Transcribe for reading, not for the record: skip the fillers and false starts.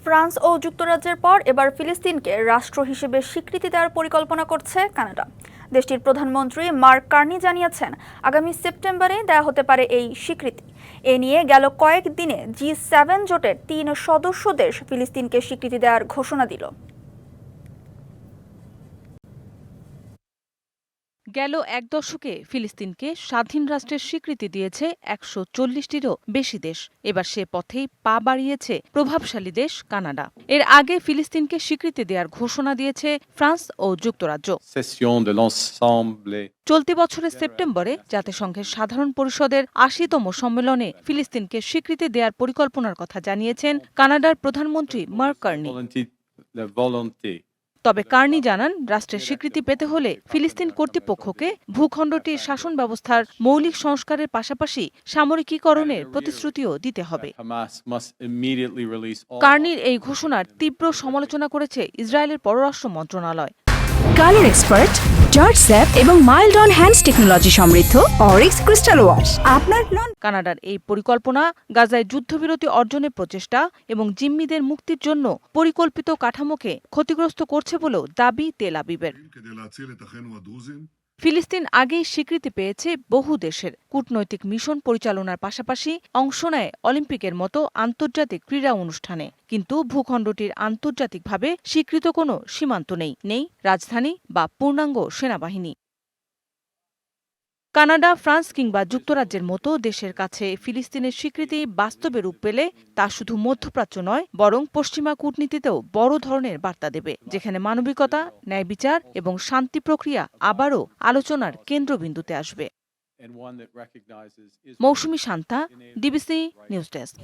France ও যুক্তরাজ্যের পর এবার ফিলিস্তিনকে রাষ্ট্র হিসেবে স্বীকৃতি দেওয়ার পরিকল্পনা করছে কানাডা। দেশটির প্রধানমন্ত্রী মার্ক কার্নি জানিয়েছেন, আগামী সেপ্টেম্বরে দেওয়া হতে পারে এই স্বীকৃতি। এ নিয়ে গেল কয়েকদিনে G7 জোটের 3 সদস্য দেশ ফিলিস্তিনকে স্বীকৃতি দেওয়ার ঘোষণা দিল। গেল এক দশকে ফিলিস্তিনকে স্বাধীন রাষ্ট্রের স্বীকৃতি দিয়েছে ১৪০টিরও বেশি দেশ। এবার সে পথেই পা বাড়িয়েছে প্রভাবশালী দেশ কানাডা। এর আগে ফিলিস্তিনকে স্বীকৃতি দেওয়ার ঘোষণা দিয়েছে ফ্রান্স ও যুক্তরাজ্য। চলতি বছরের সেপ্টেম্বরে জাতিসংঘের সাধারণ পরিষদের ৮০তম সম্মেলনে ফিলিস্তিনকে স্বীকৃতি দেওয়ার পরিকল্পনার কথা জানিয়েছেন কানাডার প্রধানমন্ত্রী মার্ক কার্নি। তবে কার্নি জানান, রাষ্ট্রের স্বীকৃতি পেতে হলে ফিলিস্তিন কর্তৃপক্ষকে ভূখণ্ডটির শাসন ব্যবস্থার মৌলিক সংস্কারের পাশাপাশি সামরিকীকরণের প্রতিশ্রুতিও দিতে হবে। কার্নির এই ঘোষণার তীব্র সমালোচনা করেছে ইসরায়েলের পররাষ্ট্র মন্ত্রণালয়। কালার এক্সপার্ট, জর্জ স্যাপ এবং মাইল্ড অন হ্যান্ডস টেকনোলজি সমৃদ্ধ অরিক্স ক্রিস্টাল ওয়াশ আপনার কানাডার এই পরিকল্পনা গাজায় যুদ্ধবিরতি অর্জনের প্রচেষ্টা এবং জিম্মিদের মুক্তির জন্য পরিকল্পিত কাঠামোকে ক্ষতিগ্রস্ত করছে বলেও দাবি তেল আবিবের। ফিলিস্তিন আগেই স্বীকৃতি পেয়েছে বহু দেশের। কূটনৈতিক মিশন পরিচালনার পাশাপাশি অংশ নেয় অলিম্পিকের মতো আন্তর্জাতিক ক্রীড়া অনুষ্ঠানে। কিন্তু ভূখণ্ডটির আন্তর্জাতিকভাবে স্বীকৃত কোনো সীমান্ত নেই রাজধানী বা পূর্ণাঙ্গ সেনাবাহিনী। কানাডা, ফ্রান্স কিংবা যুক্তরাজ্যের মতো দেশের কাছে ফিলিস্তিনের স্বীকৃতি বাস্তবে রূপ পেলে তা শুধু মধ্যপ্রাচ্য নয়, বরং পশ্চিমা কূটনীতিতেও বড় ধরনের বার্তা দেবে, যেখানে মানবিকতা, ন্যায় বিচার এবং শান্তি প্রক্রিয়া আবারও আলোচনার কেন্দ্রবিন্দুতে আসবে। মৌসুমী শান্তা, ডিবিসি নিউজ ডেস্ক।